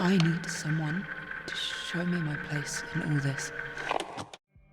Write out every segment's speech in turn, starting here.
I need someone to show me my place in all this.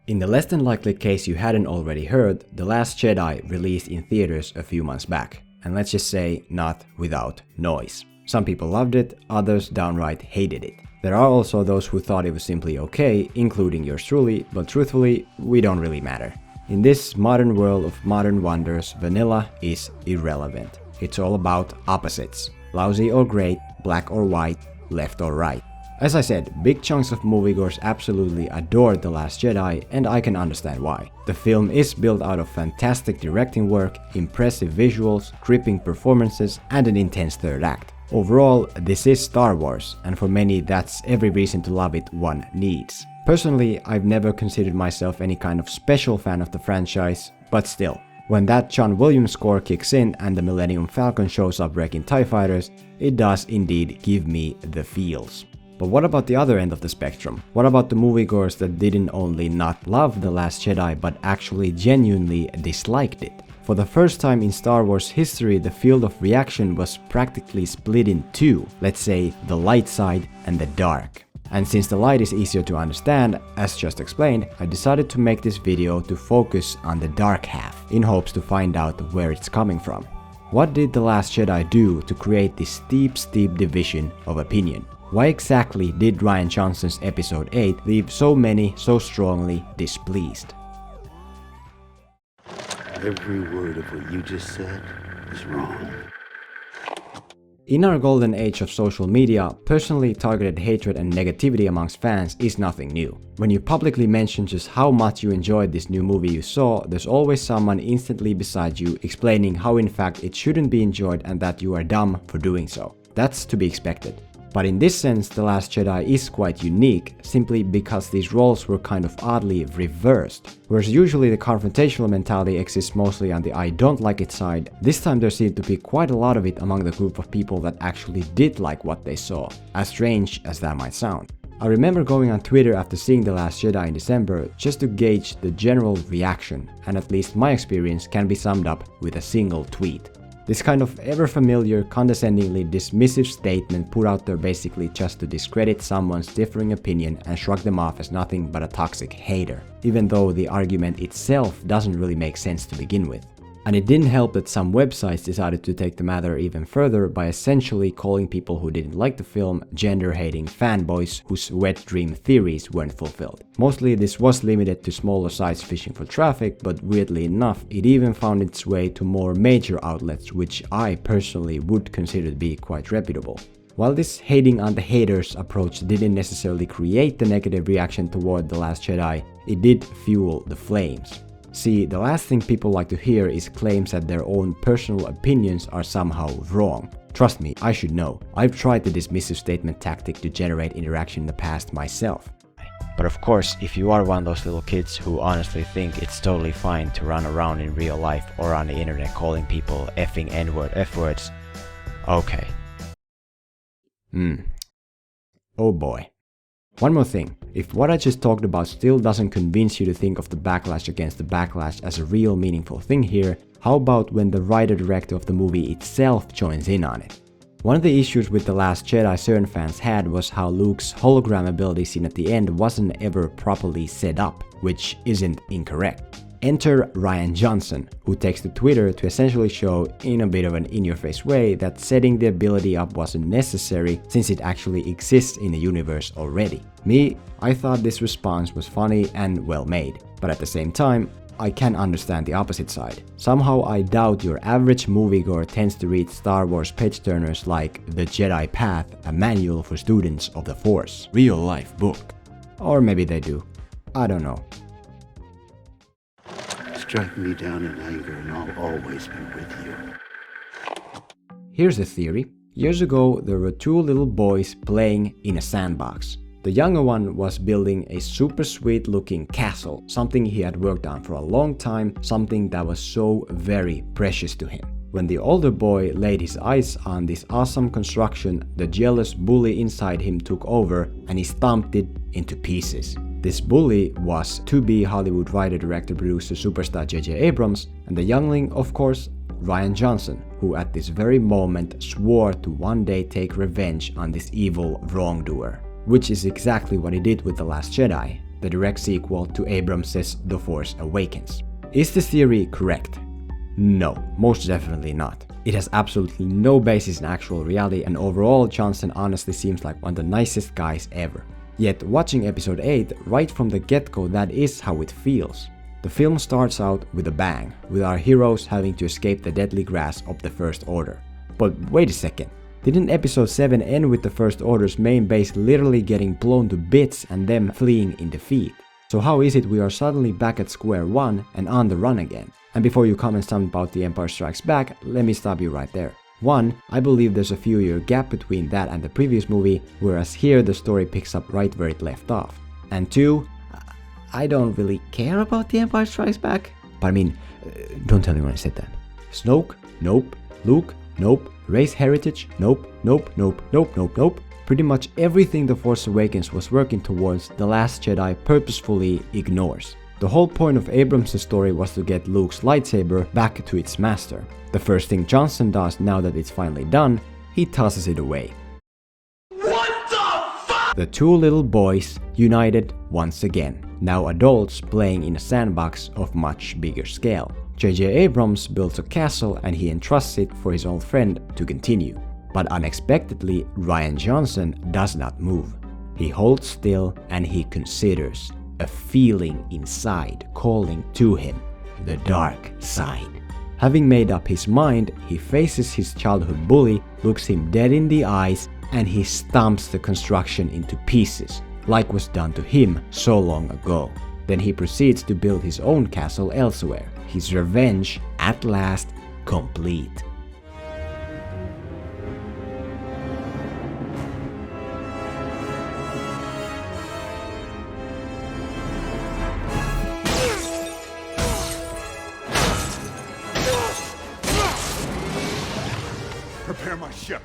In the less than likely case you hadn't already heard, The Last Jedi released in theaters a few months back, and let's just say not without noise. Some people loved it, others downright hated it. There are also those who thought it was simply okay, including yours truly, but truthfully, we don't really matter. In this modern world of modern wonders, vanilla is irrelevant. It's all about opposites. Lousy or great, black or white, left or right. As I said, big chunks of moviegoers absolutely adored The Last Jedi, and I can understand why. The film is built out of fantastic directing work, impressive visuals, gripping performances, and an intense third act. Overall, this is Star Wars, and for many that's every reason to love it one needs. Personally, I've never considered myself any kind of special fan of the franchise, but still. When that John Williams score kicks in and the Millennium Falcon shows up wrecking TIE fighters, it does indeed give me the feels. But what about the other end of the spectrum? What about the moviegoers that didn't only not love The Last Jedi but actually genuinely disliked it? For the first time in Star Wars history, the field of reaction was practically split in two, let's say the light side and the dark. And since the light is easier to understand, as just explained, I decided to make this video to focus on the dark half, in hopes to find out where it's coming from. What did The Last Jedi do to create this steep division of opinion? Why exactly did Rian Johnson's Episode 8 leave so many so strongly displeased? Every word of what you just said is wrong. In our golden age of social media, personally targeted hatred and negativity amongst fans is nothing new. When you publicly mention just how much you enjoyed this new movie you saw, there's always someone instantly beside you explaining how in fact it shouldn't be enjoyed and that you are dumb for doing so. That's to be expected. But in this sense, The Last Jedi is quite unique, simply because these roles were kind of oddly reversed. Whereas usually the confrontational mentality exists mostly on the I don't like it side, this time there seemed to be quite a lot of it among the group of people that actually did like what they saw, as strange as that might sound. I remember going on Twitter after seeing The Last Jedi in December just to gauge the general reaction, and at least my experience can be summed up with a single tweet. This kind of ever-familiar, condescendingly dismissive statement put out there basically just to discredit someone's differing opinion and shrug them off as nothing but a toxic hater, even though the argument itself doesn't really make sense to begin with. And it didn't help that some websites decided to take the matter even further by essentially calling people who didn't like the film gender-hating fanboys whose wet dream theories weren't fulfilled. Mostly this was limited to smaller sites fishing for traffic, but weirdly enough, it even found its way to more major outlets, which I personally would consider to be quite reputable. While this hating on the haters approach didn't necessarily create the negative reaction toward The Last Jedi, it did fuel the flames. See, the last thing people like to hear is claims that their own personal opinions are somehow wrong. Trust me, I should know. I've tried the dismissive statement tactic to generate interaction in the past myself. But of course, if you are one of those little kids who honestly think it's totally fine to run around in real life or on the internet calling people effing N-word F-words, okay. Oh boy. One more thing, if what I just talked about still doesn't convince you to think of the backlash against the backlash as a real meaningful thing here, how about when the writer-director of the movie itself joins in on it? One of the issues with The Last Jedi certain fans had was how Luke's hologram ability scene at the end wasn't ever properly set up, which isn't incorrect. Enter Rian Johnson, who takes to Twitter to essentially show, in a bit of an in-your-face way, that setting the ability up wasn't necessary since it actually exists in the universe already. Me, I thought this response was funny and well made, but at the same time, I can understand the opposite side. Somehow I doubt your average moviegoer tends to read Star Wars page-turners like The Jedi Path, a manual for students of the Force, real-life book. Or maybe they do. I don't know. Strike me down in anger and I'll always be with you. Here's a theory. Years ago, there were two little boys playing in a sandbox. The younger one was building a super sweet looking castle, something he had worked on for a long time, something that was so very precious to him. When the older boy laid his eyes on this awesome construction, the jealous bully inside him took over and he stomped it into pieces. This bully was to-be Hollywood writer, director, producer, superstar JJ Abrams, and the youngling, of course, Rian Johnson, who at this very moment swore to one day take revenge on this evil wrongdoer. Which is exactly what he did with The Last Jedi, the direct sequel to Abrams' The Force Awakens. Is this theory correct? No, most definitely not. It has absolutely no basis in actual reality, and overall Johnson honestly seems like one of the nicest guys ever. Yet watching episode 8, right from the get-go, that is how it feels. The film starts out with a bang, with our heroes having to escape the deadly grasp of the First Order. But wait a second, didn't episode 7 end with the First Order's main base literally getting blown to bits and them fleeing in defeat? So how is it we are suddenly back at square one and on the run again? And before you comment something about The Empire Strikes Back, let me stop you right there. 1. I believe there's a few year gap between that and the previous movie, whereas here the story picks up right where it left off. And 2. I don't really care about The Empire Strikes Back. But I mean, don't tell me when I said that. Snoke? Nope. Luke? Nope. Race heritage? Nope. Nope. Nope. Nope. Nope. Nope. Pretty much everything The Force Awakens was working towards, The Last Jedi purposefully ignores. The whole point of Abrams' story was to get Luke's lightsaber back to its master. The first thing Johnson does now that it's finally done, he tosses it away. What the fuck? The two little boys united once again, now adults playing in a sandbox of much bigger scale. JJ Abrams builds a castle and he entrusts it for his old friend to continue. But unexpectedly, Rian Johnson does not move. He holds still and he considers, a feeling inside calling to him, the dark side. Having made up his mind, he faces his childhood bully, looks him dead in the eyes, and he stomps the construction into pieces, like was done to him so long ago. Then he proceeds to build his own castle elsewhere, his revenge at last complete. Prepare my ship.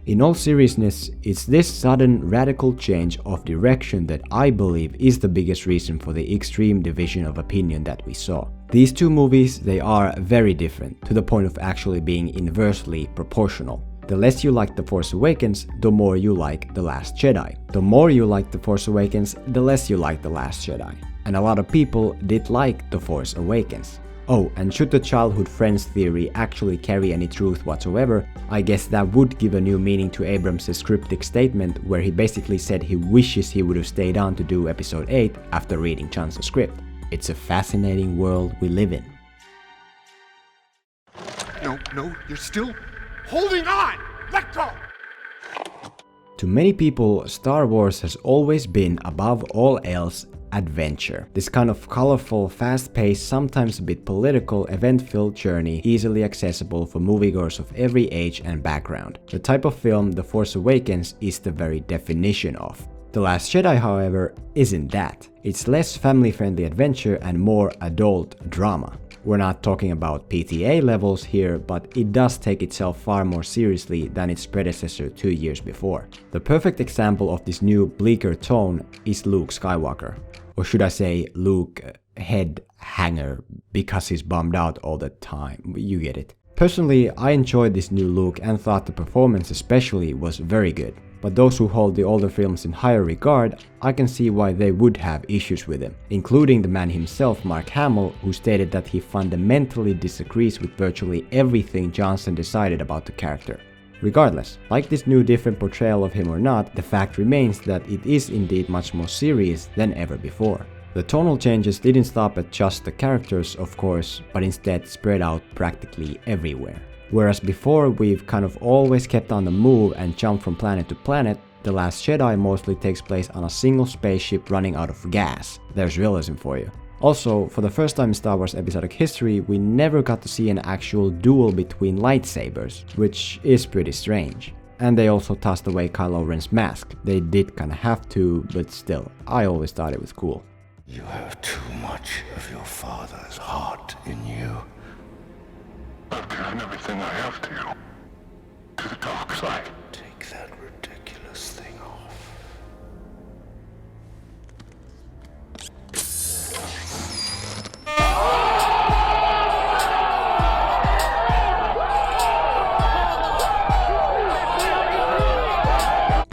In all seriousness, it's this sudden radical change of direction that I believe is the biggest reason for the extreme division of opinion that we saw. These two movies, they are very different, to the point of actually being inversely proportional. The less you like The Force Awakens, the more you like The Last Jedi. The more you like The Force Awakens, the less you like The Last Jedi. And a lot of people did like The Force Awakens. Oh, and should the childhood friends theory actually carry any truth whatsoever, I guess that would give a new meaning to Abrams' cryptic statement where he basically said he wishes he would have stayed on to do episode 8 after reading Johnson's script. It's a fascinating world we live in. No, you're still holding on! Let go! To many people, Star Wars has always been, above all else, adventure. This kind of colorful, fast-paced, sometimes a bit political, event-filled journey easily accessible for moviegoers of every age and background. The type of film The Force Awakens is the very definition of. The Last Jedi, however, isn't that. It's less family-friendly adventure and more adult drama. We're not talking about PTA levels here, but it does take itself far more seriously than its predecessor 2 years before. The perfect example of this new, bleaker tone is Luke Skywalker. Or should I say Luke head hanger, because he's bummed out all the time, you get it. Personally, I enjoyed this new Luke and thought the performance especially was very good. But those who hold the older films in higher regard, I can see why they would have issues with him, including the man himself, Mark Hamill, who stated that he fundamentally disagrees with virtually everything Johnson decided about the character. Regardless, like this new different portrayal of him or not, the fact remains that it is indeed much more serious than ever before. The tonal changes didn't stop at just the characters, of course, but instead spread out practically everywhere. Whereas before we've kind of always kept on the move and jumped from planet to planet, The Last Jedi mostly takes place on a single spaceship running out of gas. There's realism for you. Also, for the first time in Star Wars episodic history, we never got to see an actual duel between lightsabers, which is pretty strange. And they also tossed away Kylo Ren's mask. They did kinda have to, but still, I always thought it was cool. You have too much of your father's heart in you. I've given everything I have to you. To the dark side. Take that ridiculous thing off.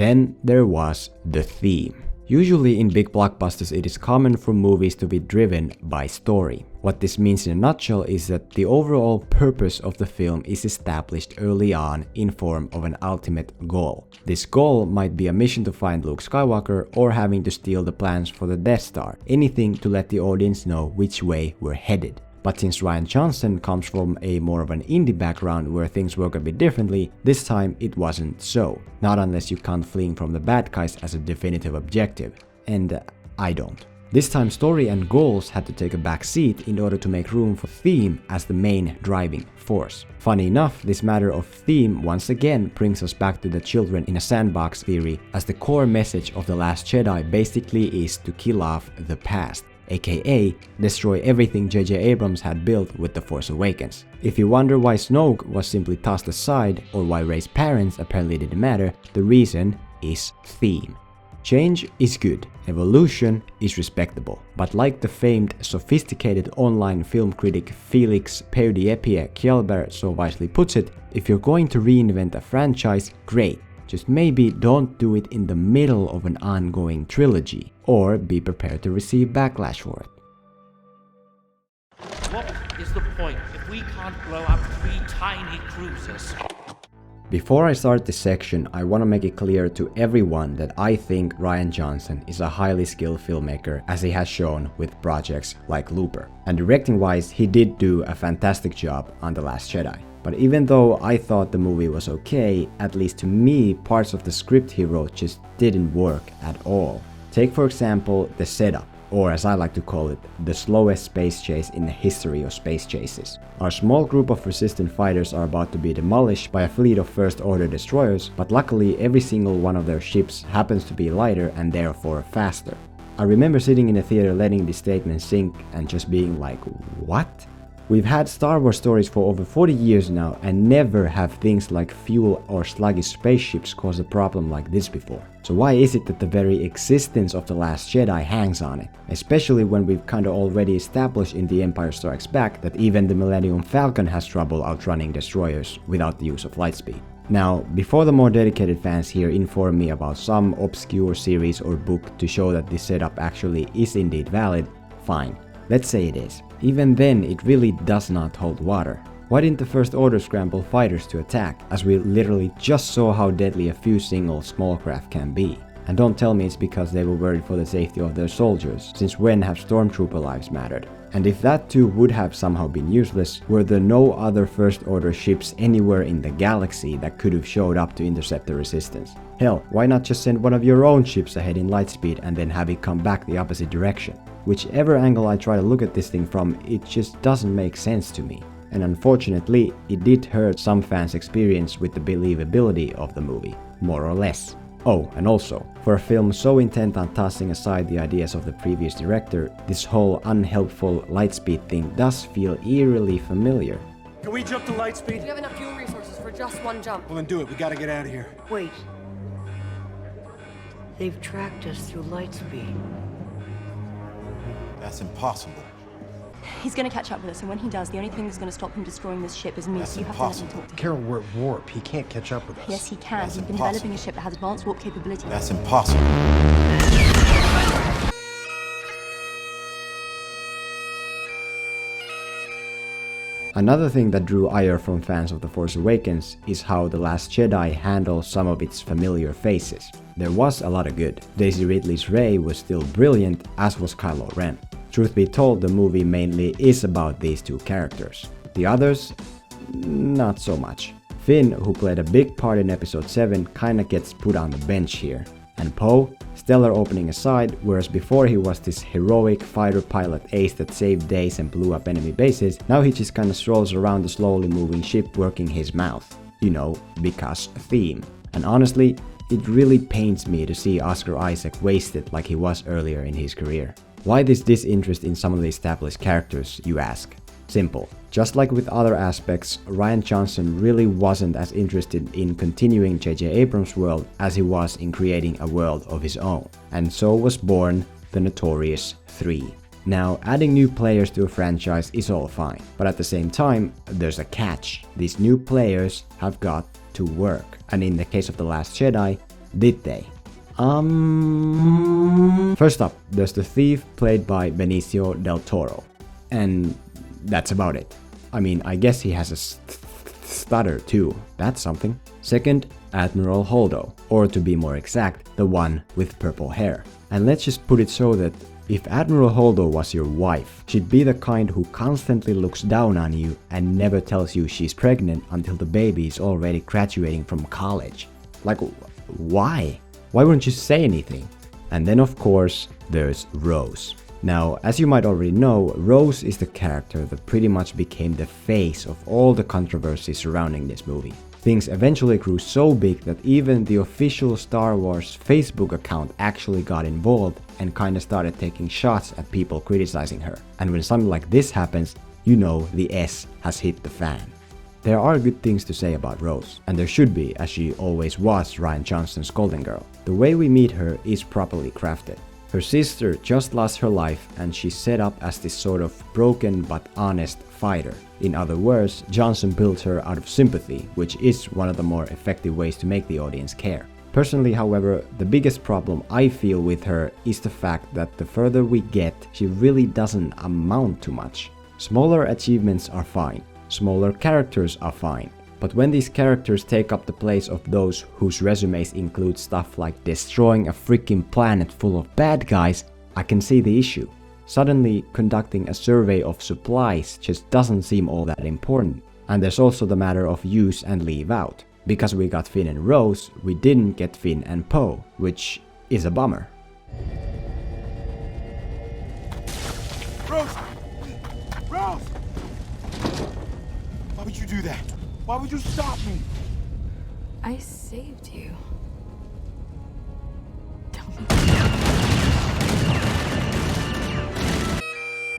Then there was the theme. Usually in big blockbusters it is common for movies to be driven by story. What this means in a nutshell is that the overall purpose of the film is established early on in form of an ultimate goal. This goal might be a mission to find Luke Skywalker or having to steal the plans for the Death Star, anything to let the audience know which way we're headed. But since Rian Johnson comes from a more of an indie background where things work a bit differently, this time it wasn't so. Not unless you count fleeing from the bad guys as a definitive objective. And I don't. This time story and goals had to take a back seat in order to make room for theme as the main driving force. Funny enough, this matter of theme once again brings us back to the children in a sandbox theory, as the core message of The Last Jedi basically is to kill off the past, aka destroy everything JJ Abrams had built with The Force Awakens. If you wonder why Snoke was simply tossed aside or why Rey's parents apparently didn't matter, the reason is theme. Change is good, evolution is respectable, but like the famed sophisticated online film critic Felix Kjellberg so wisely puts it, if you're going to reinvent a franchise, great. Just maybe don't do it in the middle of an ongoing trilogy, or be prepared to receive backlash for it. What is the point if we can't blow up 3 tiny cruisers? Before I start this section, I want to make it clear to everyone that I think Rian Johnson is a highly skilled filmmaker, as he has shown with projects like Looper. And directing wise, he did do a fantastic job on The Last Jedi. But even though I thought the movie was okay, at least to me, parts of the script he wrote just didn't work at all. Take for example the setup, or as I like to call it, the slowest space chase in the history of space chases. Our small group of resistant fighters are about to be demolished by a fleet of First Order destroyers, but luckily every single one of their ships happens to be lighter and therefore faster. I remember sitting in a theater letting this statement sink and just being like, what? We've had Star Wars stories for over 40 years now and never have things like fuel or sluggish spaceships cause a problem like this before. So why is it that the very existence of The Last Jedi hangs on it? Especially when we've kinda already established in The Empire Strikes Back that even the Millennium Falcon has trouble outrunning destroyers without the use of lightspeed. Now, before the more dedicated fans here inform me about some obscure series or book to show that this setup actually is indeed valid, fine. Let's say it is. Even then, it really does not hold water. Why didn't the First Order scramble fighters to attack, as we literally just saw how deadly a few single small craft can be? And don't tell me it's because they were worried for the safety of their soldiers, since when have stormtrooper lives mattered? And if that too would have somehow been useless, were there no other First Order ships anywhere in the galaxy that could have showed up to intercept the resistance? Hell, why not just send one of your own ships ahead in lightspeed and then have it come back the opposite direction? Whichever angle I try to look at this thing from, it just doesn't make sense to me. And unfortunately, it did hurt some fans' experience with the believability of the movie, more or less. Oh, and also, for a film so intent on tossing aside the ideas of the previous director, this whole unhelpful lightspeed thing does feel eerily familiar. Can we jump to lightspeed? We have enough fuel resources for just one jump. Well then do it, we gotta get out of here. Wait. They've tracked us through lightspeed. That's impossible. He's gonna catch up with us, and when he does, the only thing that's gonna stop him destroying this ship is me. That's so you have impossible. to let him talk to him. Carol, we're at warp. He can't catch up with us. Yes, he can. That's He's been impossible. developing a ship that has advanced warp capability. That's impossible. Another thing that drew ire from fans of The Force Awakens is how The Last Jedi handles some of its familiar faces. There was a lot of good. Daisy Ridley's Rey was still brilliant, as was Kylo Ren. Truth be told, the movie mainly is about these two characters. The others, not so much. Finn, who played a big part in Episode 7, kinda gets put on the bench here. And Poe, stellar opening aside, whereas before he was this heroic fighter pilot ace that saved days and blew up enemy bases, now he just kinda strolls around the slowly moving ship working his mouth. You know, because theme. And honestly, it really pains me to see Oscar Isaac wasted like he was earlier in his career. Why this disinterest in some of the established characters, you ask? Simple. Just like with other aspects, Rian Johnson really wasn't as interested in continuing JJ Abrams' world as he was in creating a world of his own. And so was born the notorious 3. Now, adding new players to a franchise is all fine, but at the same time, there's a catch. These new players have got to work. And in the case of The Last Jedi, Did they? First up, there's the thief played by Benicio del Toro. And that's about it. I mean, I guess he has a stutter too. That's something. Second, Admiral Holdo, or to be more exact, the one with purple hair. And let's just put it so that if Admiral Holdo was your wife, she'd be the kind who constantly looks down on you and never tells you she's pregnant until the baby is already graduating from college. Like, why? Why wouldn't you say anything? And then of course, there's Rose. Now, as you might already know, Rose is the character that pretty much became the face of all the controversy surrounding this movie. Things eventually grew so big that even the official Star Wars Facebook account actually got involved and kinda started taking shots at people criticizing her. And when something like this happens, you know the S has hit the fan. There are good things to say about Rose, and there should be, as she always was Rian Johnson's golden girl. The way we meet her is properly crafted. Her sister just lost her life and she's set up as this sort of broken but honest fighter. In other words, Johnson built her out of sympathy, which is one of the more effective ways to make the audience care. Personally, however, the biggest problem I feel with her is the fact that the further we get, she really doesn't amount to much. Smaller achievements are fine, smaller characters are fine. But when these characters take up the place of those whose resumes include stuff like destroying a freaking planet full of bad guys, I can see the issue. Suddenly, conducting a survey of supplies just doesn't seem all that important. And there's also the matter of use and leave out. Because we got Finn and Rose, we didn't get Finn and Poe, which is a bummer. Rose! Rose! Why would you do that? Why would you stop me? I saved you.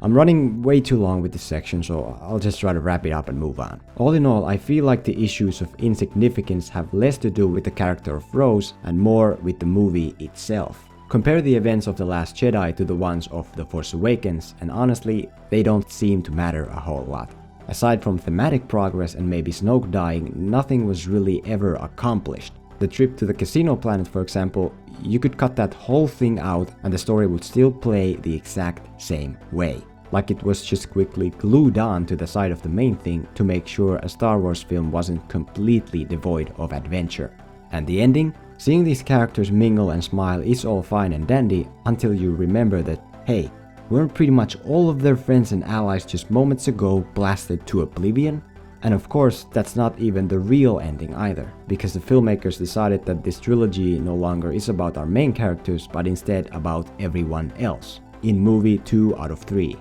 I'm running way too long with this section, so I'll just try to wrap it up and move on. All in all, I feel like the issues of insignificance have less to do with the character of Rose and more with the movie itself. Compare the events of The Last Jedi to the ones of The Force Awakens, and honestly, they don't seem to matter a whole lot. Aside from thematic progress and maybe Snoke dying, nothing was really ever accomplished. The trip to the casino planet, for example, you could cut that whole thing out and the story would still play the exact same way. Like it was just quickly glued on to the side of the main thing to make sure a Star Wars film wasn't completely devoid of adventure. And the ending? Seeing these characters mingle and smile is all fine and dandy until you remember that, hey, weren't pretty much all of their friends and allies just moments ago blasted to oblivion? And of course, that's not even the real ending either, because the filmmakers decided that this trilogy no longer is about our main characters, but instead about everyone else, in movie 2 out of 3.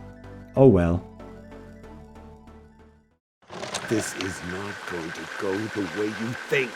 Oh well. This is not going to go the way you think.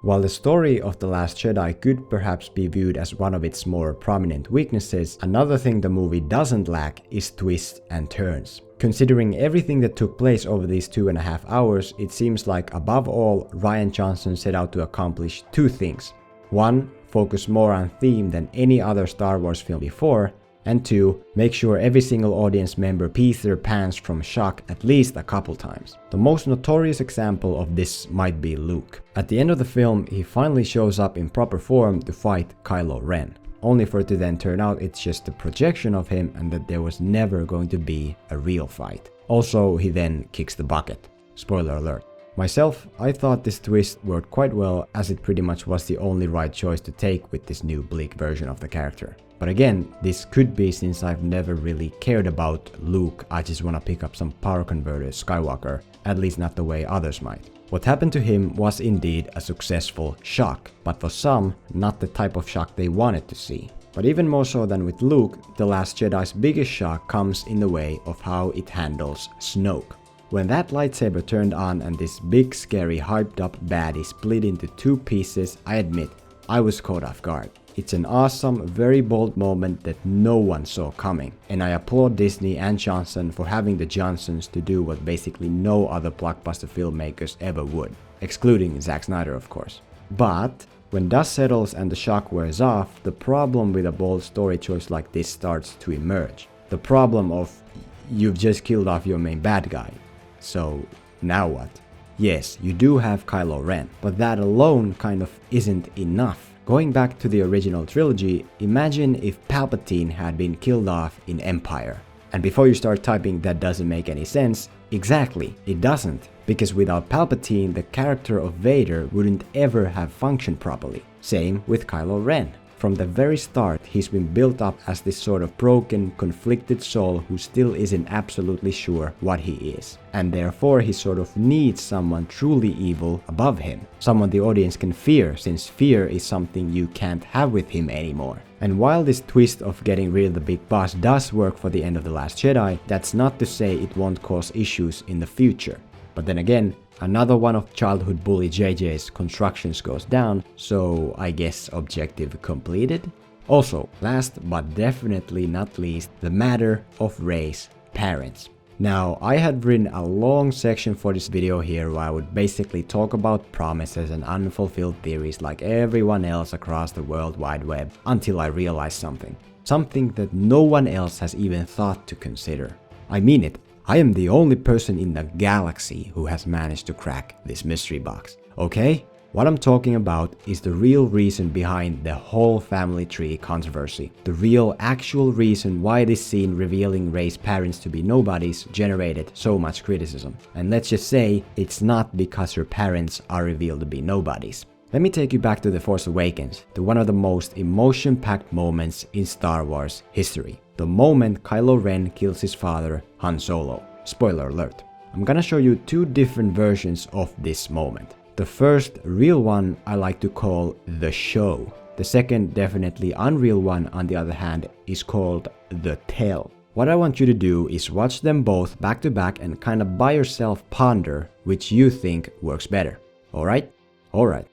While the story of The Last Jedi could perhaps be viewed as one of its more prominent weaknesses, another thing the movie doesn't lack is twists and turns. Considering everything that took place over these 2.5 hours, it seems like above all, Rian Johnson set out to accomplish two things. One, focus more on theme than any other Star Wars film before, and two, make sure every single audience member pees their pants from shock at least a couple times. The most notorious example of this might be Luke. At the end of the film, he finally shows up in proper form to fight Kylo Ren, only for it to then turn out it's just a projection of him and that there was never going to be a real fight. Also, he then kicks the bucket. Spoiler alert. Myself, I thought this twist worked quite well, as it pretty much was the only right choice to take with this new bleak version of the character. But again, this could be since I've never really cared about Luke, I just wanna pick up some power converter Skywalker, at least not the way others might. What happened to him was indeed a successful shock, but for some, not the type of shock they wanted to see. But even more so than with Luke, The Last Jedi's biggest shock comes in the way of how it handles Snoke. When that lightsaber turned on and this big scary hyped up baddie split into two pieces, I admit, I was caught off guard. It's an awesome, very bold moment that no one saw coming, and I applaud Disney and Johnson for having the Johnsons to do what basically no other blockbuster filmmakers ever would, excluding Zack Snyder of course. But when dust settles and the shock wears off, the problem with a bold story choice like this starts to emerge. The problem of, you've just killed off your main bad guy, so now what? Yes, you do have Kylo Ren, but that alone kind of isn't enough. Going back to the original trilogy, imagine if Palpatine had been killed off in Empire. And before you start typing that doesn't make any sense, exactly, it doesn't. Because without Palpatine, the character of Vader wouldn't ever have functioned properly. Same with Kylo Ren. From the very start, he's been built up as this sort of broken, conflicted soul who still isn't absolutely sure what he is. And therefore he sort of needs someone truly evil above him. Someone the audience can fear, since fear is something you can't have with him anymore. And while this twist of getting rid of the big boss does work for the end of The Last Jedi, that's not to say it won't cause issues in the future. But then again, another one of childhood bully JJ's constructions goes down, so I guess objective completed? Also, last but definitely not least, the matter of Rey's parents. Now, I had written a long section for this video here where I would basically talk about promises and unfulfilled theories like everyone else across the World Wide Web until I realized something. Something that no one else has even thought to consider. I mean it. I am the only person in the galaxy who has managed to crack this mystery box, okay? What I'm talking about is the real reason behind the whole family tree controversy. The real actual reason why this scene revealing Rey's parents to be nobodies generated so much criticism. And let's just say, it's not because her parents are revealed to be nobodies. Let me take you back to The Force Awakens, to one of the most emotion-packed moments in Star Wars history. The moment Kylo Ren kills his father, Han Solo. Spoiler alert. I'm gonna show you two different versions of this moment. The first real one I like to call the show. The second definitely unreal one, on the other hand, is called the tell. What I want you to do is watch them both back to back and kind of by yourself ponder which you think works better. Alright? Alright.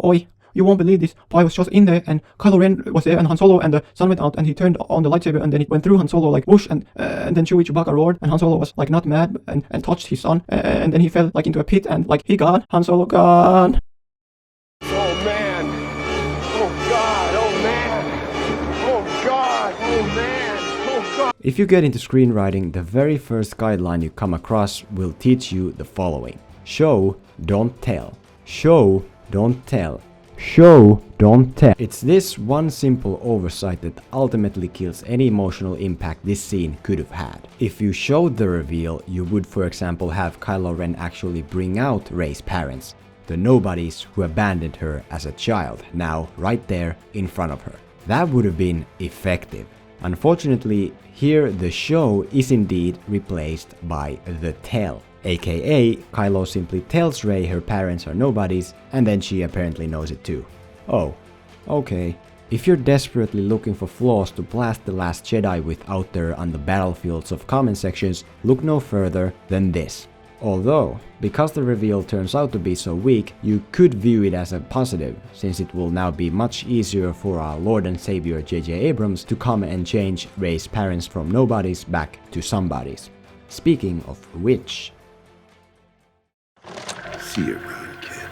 Oi, you won't believe this, but I was just in there and Kylo Ren was there and Han Solo and the sun went out and he turned on the lightsaber and then it went through Han Solo like whoosh and then Chewbacca roared and Han Solo was like not mad and touched his son and then he fell like into a pit and like he gone, Han Solo gone. Oh man! Oh god! Oh man! Oh god! Oh man! Oh god! If you get into screenwriting, the very first guideline you come across will teach you the following. Show, don't tell. Show, don't tell. Show, don't tell. It's this one simple oversight that ultimately kills any emotional impact this scene could have had. If you showed the reveal, you would for example have Kylo Ren actually bring out Rey's parents, the nobodies who abandoned her as a child, now right there in front of her. That would have been effective. Unfortunately, here the show is indeed replaced by the tell. AKA, Kylo simply tells Rey her parents are nobodies, and then she apparently knows it too. Oh, okay. If you're desperately looking for flaws to blast The Last Jedi with out there on the battlefields of comment sections, look no further than this. Although, because the reveal turns out to be so weak, you could view it as a positive, since it will now be much easier for our Lord and Savior JJ Abrams to come and change Rey's parents from nobodies back to somebodies. Speaking of which... See you around, kid.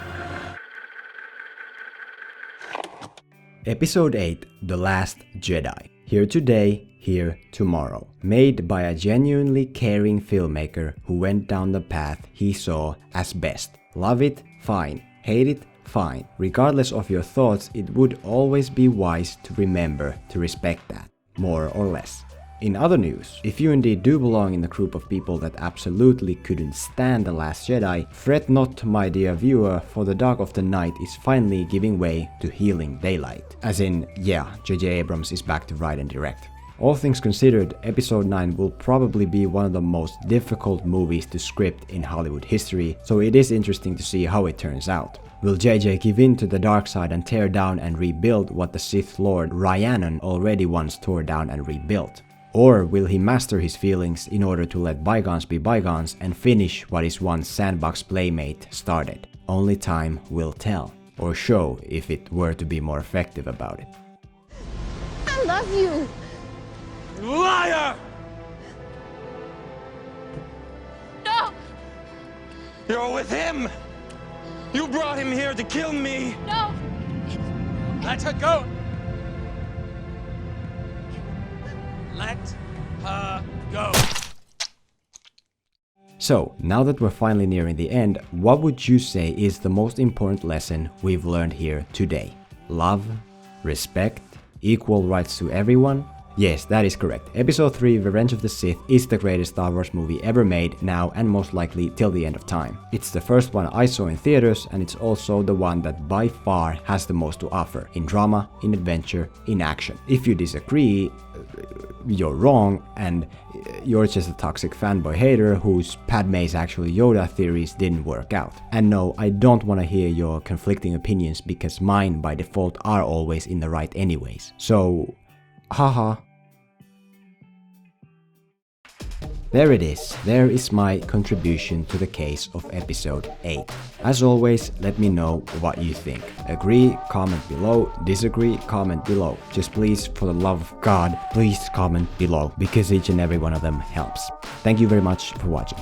Episode 8, The Last Jedi. Here today, here tomorrow. Made by a genuinely caring filmmaker who went down the path he saw as best. Love it? Fine. Hate it? Fine. Regardless of your thoughts, it would always be wise to remember to respect that. More or less. In other news, if you indeed do belong in the group of people that absolutely couldn't stand The Last Jedi, fret not, my dear viewer, for the dark of the night is finally giving way to healing daylight. As in, yeah, JJ Abrams is back to write and direct. All things considered, episode 9 will probably be one of the most difficult movies to script in Hollywood history, so it is interesting to see how it turns out. Will JJ give in to the dark side and tear down and rebuild what the Sith Lord Rhiannon already once tore down and rebuilt? Or will he master his feelings in order to let bygones be bygones and finish what his once sandbox playmate started? Only time will tell, or show if it were to be more effective about it. I love you! Liar! No! You're with him! You brought him here to kill me! No! Let her go! Let her go! So, now that we're finally nearing the end, what would you say is the most important lesson we've learned here today? Love? Respect? Equal rights to everyone? Yes, that is correct. Episode 3, Revenge of the Sith, is the greatest Star Wars movie ever made now and most likely till the end of time. It's the first one I saw in theaters, and it's also the one that by far has the most to offer in drama, in adventure, in action. If you disagree, you're wrong, and you're just a toxic fanboy hater whose Padme's actually Yoda theories didn't work out. And no, I don't want to hear your conflicting opinions because mine by default are always in the right anyways. So, haha. There it is, there is my contribution to the case of episode 8. As always, let me know what you think. Agree, comment below, disagree, comment below. Just please, for the love of God, please comment below, because each and every one of them helps. Thank you very much for watching.